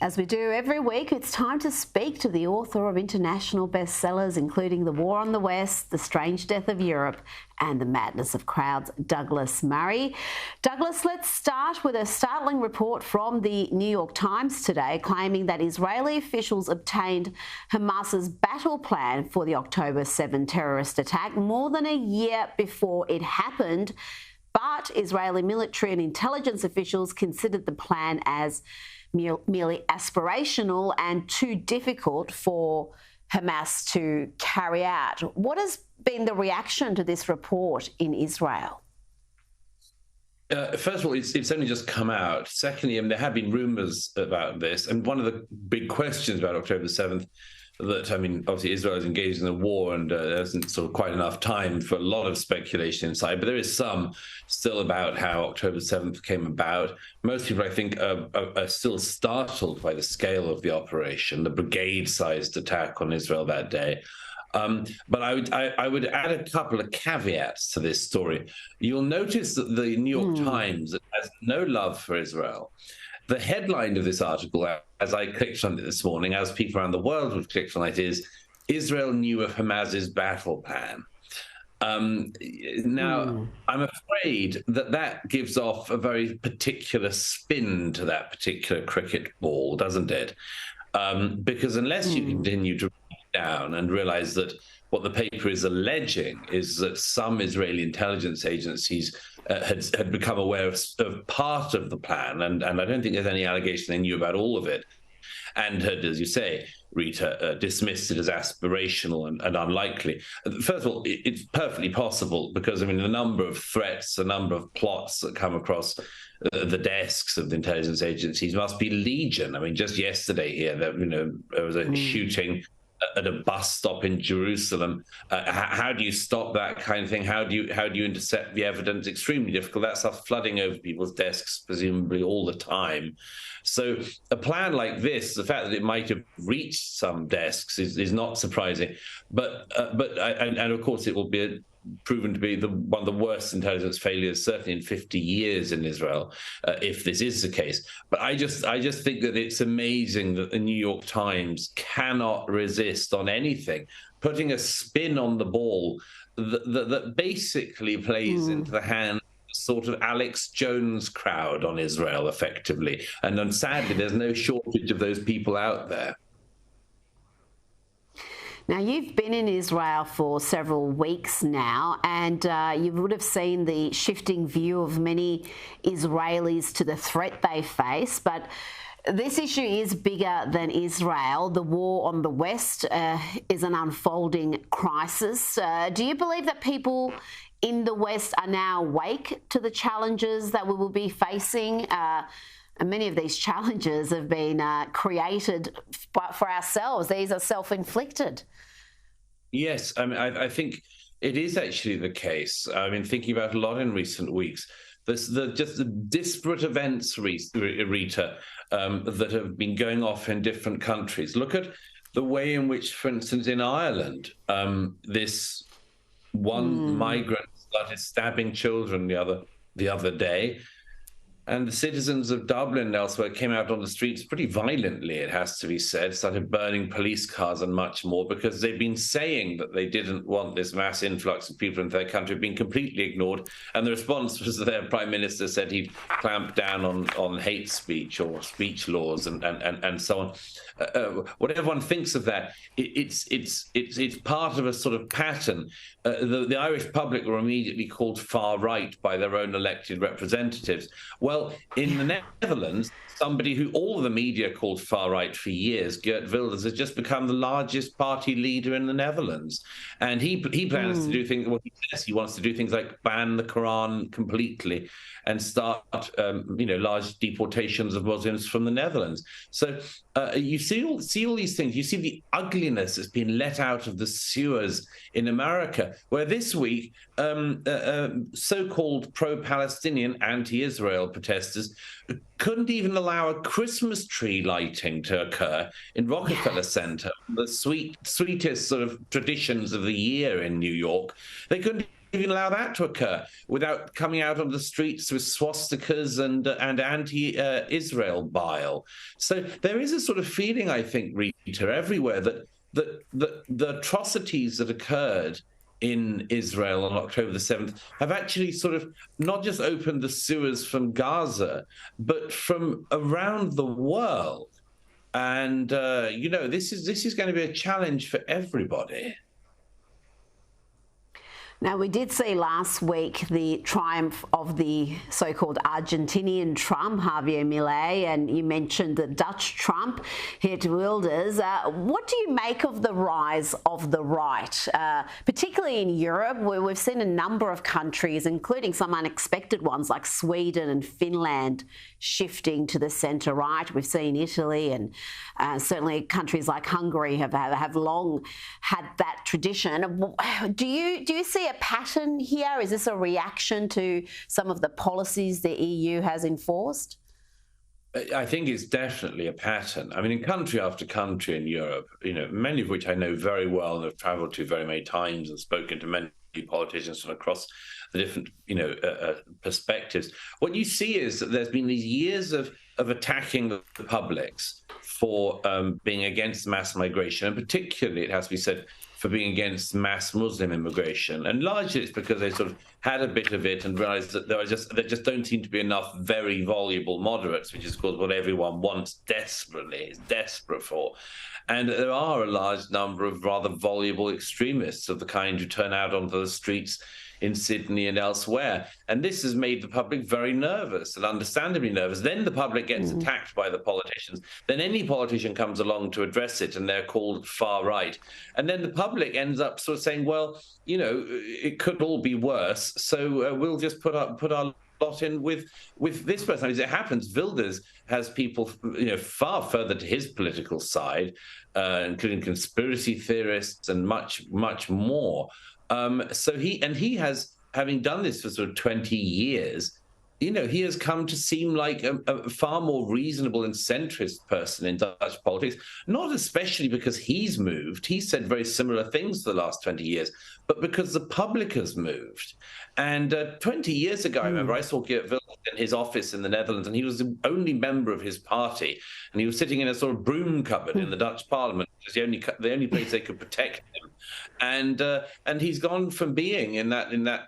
As we do every week, it's time to speak to the author of international bestsellers, including The War on the West, The Strange Death of Europe, and The Madness of Crowds, Douglas Murray. Douglas, let's start with a startling report from the New York Times today, claiming that Israeli officials obtained Hamas's battle plan for the October 7 terrorist attack more than a year before it happened. But Israeli military and intelligence officials considered the plan as merely aspirational and too difficult for Hamas to carry out. What has been the reaction to this report in Israel? First of all, it's only just come out. Secondly, there have been rumours about this. And one of the big questions about October 7th, that, obviously Israel is engaged in a war and there isn't sort of quite enough time for a lot of speculation inside, but there is some still about how October 7th came about. Most people, I think, are still startled by the scale of the operation, the brigade-sized attack on Israel that day. But I would add a couple of caveats to this story. You'll notice that the New York Times has no love for Israel. The headline of this article, as I clicked on it this morning, as people around the world have clicked on it, is Israel knew of Hamas's battle plan. Now, I'm afraid that gives off a very particular spin to that particular cricket ball, doesn't it? Because unless you continue to read down and realize that what the paper is alleging is that some Israeli intelligence agencies had become aware of part of the plan, and I don't think there's any allegation they knew about all of it, and had, as you say, Rita, dismissed it as aspirational and unlikely. First of all, it's perfectly possible because, the number of threats, the number of plots that come across the desks of the intelligence agencies must be legion. Just yesterday here, there was a shooting at a bus stop in Jerusalem. How do you stop that kind of thing? How do you intercept the evidence? Extremely difficult. That stuff's flooding over people's desks, presumably all the time. So a plan like this, the fact that it might have reached some desks is not surprising. But of course it will be proven to be one of the worst intelligence failures, certainly in 50 years in Israel, if this is the case. But I just think that it's amazing that the New York Times cannot resist on anything, putting a spin on the ball that basically plays into the hand sort of Alex Jones crowd on Israel, effectively. And then sadly, there's no shortage of those people out there. Now, you've been in Israel for several weeks now, and you would have seen the shifting view of many Israelis to the threat they face. But this issue is bigger than Israel. The war on the West is an unfolding crisis. Do you believe that people in the West are now awake to the challenges that we will be facing? And many of these challenges have been created for ourselves. These are self-inflicted. Yes, I think it is actually the case. Thinking about a lot in recent weeks, just the disparate events, Rita, that have been going off in different countries. Look at the way in which, for instance, in Ireland, this one migrant started stabbing children the other day. And the citizens of Dublin and elsewhere came out on the streets pretty violently, it has to be said, started burning police cars and much more, because they've been saying that they didn't want this mass influx of people into their country, being completely ignored. And the response was that their prime minister said he'd clamp down on hate speech or speech laws and so on. Whatever one thinks of that, it's part of a sort of pattern. The Irish public were immediately called far right by their own elected representatives. Well, in the Netherlands, somebody who all of the media called far right for years, Geert Wilders, has just become the largest party leader in the Netherlands. And he plans to do things, well, he says he wants to do things like ban the Quran completely and start, large deportations of Muslims from the Netherlands. So you see all these things. You see the ugliness that's been let out of the sewers in America, where this week so-called pro-Palestinian, anti-Israel protesters couldn't even allow a Christmas tree lighting to occur in Rockefeller Center, the sweetest sort of traditions of the year in New York. They couldn't even allow that to occur without coming out on the streets with swastikas and anti-Israel bile. So there is a sort of feeling, I think, Rita, everywhere that the atrocities that occurred in Israel on October the 7th have actually sort of not just opened the sewers from Gaza, but from around the world. And, this is going to be a challenge for everybody. Now, we did see last week the triumph of the so-called Argentinian Trump, Javier Milei, and you mentioned the Dutch Trump, Geert Wilders. What do you make of the rise of the right, particularly in Europe, where we've seen a number of countries, including some unexpected ones like Sweden and Finland, shifting to the centre-right? We've seen Italy and certainly countries like Hungary have long had that tradition. Do you see a pattern here? Is this a reaction to some of the policies the EU has enforced? I think it's definitely a pattern. I mean, in country after country in Europe, many of which I know very well and have travelled to very many times and spoken to many politicians from across the different, perspectives. What you see is that there's been these years of attacking the publics for being against mass migration, and particularly, it has to be said, for being against mass Muslim immigration. And largely it's because they sort of had a bit of it and realized that there just don't seem to be enough very voluble moderates, which is, of course, what everyone wants desperately, is desperate for. And there are a large number of rather voluble extremists of the kind who turn out onto the streets in Sydney and elsewhere. And this has made the public very nervous, and understandably nervous. Then the public gets attacked by the politicians. Then any politician comes along to address it, and they're called far right. And then the public ends up sort of saying, well, it could all be worse, so we'll just put our lot in with this person. As it happens, Wilders has people, far further to his political side, including conspiracy theorists and much, much more. So he has, having done this for sort of 20 years, he has come to seem like a far more reasonable and centrist person in Dutch politics, not especially because he's moved. He's said very similar things for the last 20 years, but because the public has moved. And 20 years ago, I remember I saw Geert Wilders in his office in the Netherlands, and he was the only member of his party, and he was sitting in a sort of broom cupboard in the Dutch Parliament, which is the only place they could protect him. And he's gone from being in that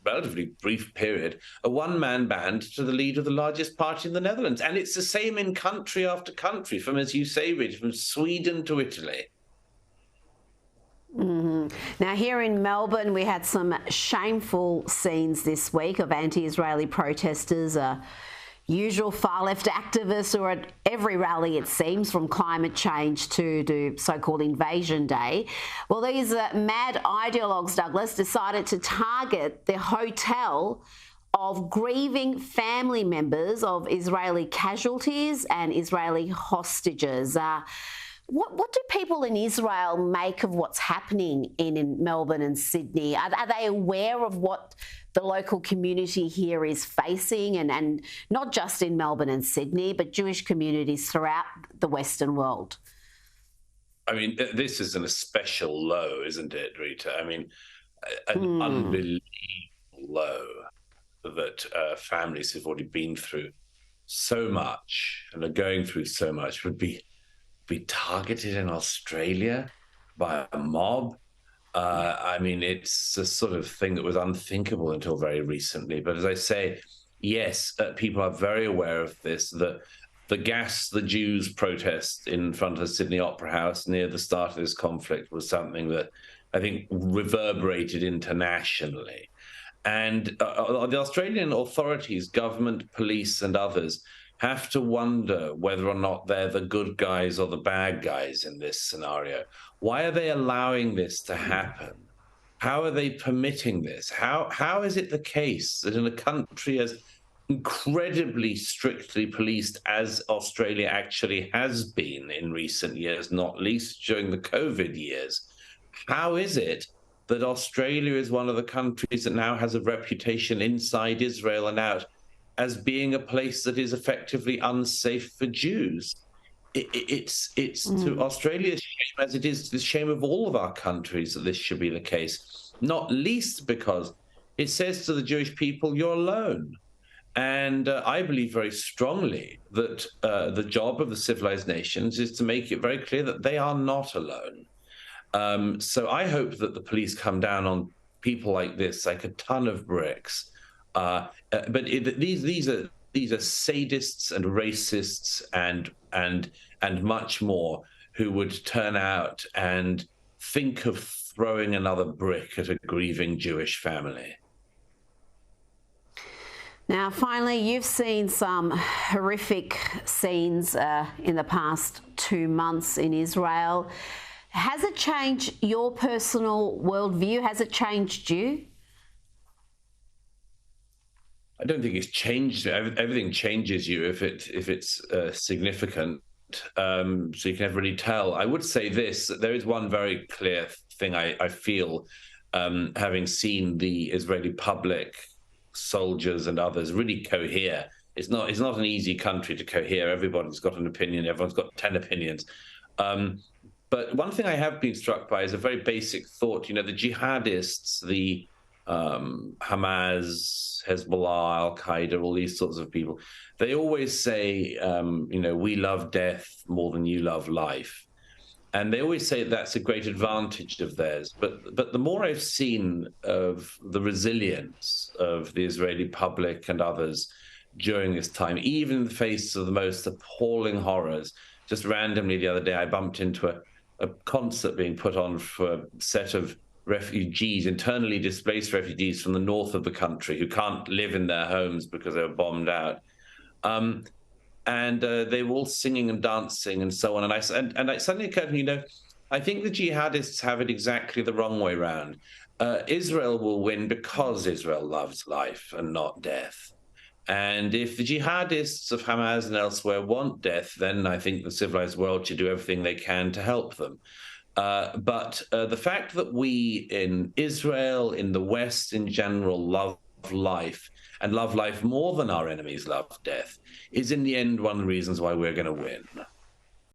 relatively brief period a one-man band to the leader of the largest party in the Netherlands. And it's the same in country after country, from, as you say, Rita, from Sweden to Italy. Now, here in Melbourne, we had some shameful scenes this week of anti-Israeli protesters, usual far-left activists who are at every rally, it seems, from climate change to so-called Invasion Day. Well, these mad ideologues, Douglas, decided to target the hotel of grieving family members of Israeli casualties and Israeli hostages. What do people in Israel make of what's happening in Melbourne and Sydney? Are they aware of what the local community here is facing, and not just in Melbourne and Sydney, but Jewish communities throughout the Western world? I mean, this is an especial low, isn't it, Rita? I mean, an unbelievable low that families who've already been through so much and are going through so much would be targeted in Australia by a mob. I mean, it's the sort of thing that was unthinkable until very recently. But as I say, yes, people are very aware of this. The Gas the Jews protest in front of the Sydney Opera House near the start of this conflict was something that I think reverberated internationally. And the Australian authorities, government, police, and others have to wonder whether or not they're the good guys or the bad guys in this scenario. Why are they allowing this to happen? How are they permitting this? How is it the case that in a country as incredibly strictly policed as Australia actually has been in recent years, not least during the COVID years, how is it that Australia is one of the countries that now has a reputation inside Israel and out as being a place that is effectively unsafe for Jews? It's to Australia's shame, as it is the shame of all of our countries, that this should be the case, not least because it says to the Jewish people, you're alone. And I believe very strongly that the job of the civilized nations is to make it very clear that they are not alone. So I hope that the police come down on people like this, like a ton of bricks. These are sadists and racists and much more who would turn out and think of throwing another brick at a grieving Jewish family. Now, finally, you've seen some horrific scenes in the past 2 months in Israel. Has it changed your personal worldview? Has it changed you? I don't think it's changed. Everything changes you if it's significant. So you can never really tell. I would say this: that there is one very clear thing I feel, having seen the Israeli public, soldiers and others really cohere. It's not an easy country to cohere. Everybody's got an opinion. Everyone's got 10 opinions. But one thing I have been struck by is a very basic thought. You know, the jihadists, the Hamas, Hezbollah, Al-Qaeda, all these sorts of people, they always say, we love death more than you love life. And they always say that's a great advantage of theirs. But the more I've seen of the resilience of the Israeli public and others during this time, even in the face of the most appalling horrors, just randomly the other day, I bumped into a concert being put on for a set of refugees, internally displaced refugees from the north of the country who can't live in their homes because they were bombed out. And they were all singing and dancing and so on. And it suddenly occurred to me, I think the jihadists have it exactly the wrong way around. Israel will win because Israel loves life and not death. And if the jihadists of Hamas and elsewhere want death, then I think the civilized world should do everything they can to help them. But the fact that we in Israel, in the West in general, love life and love life more than our enemies love death is in the end one of the reasons why we're going to win.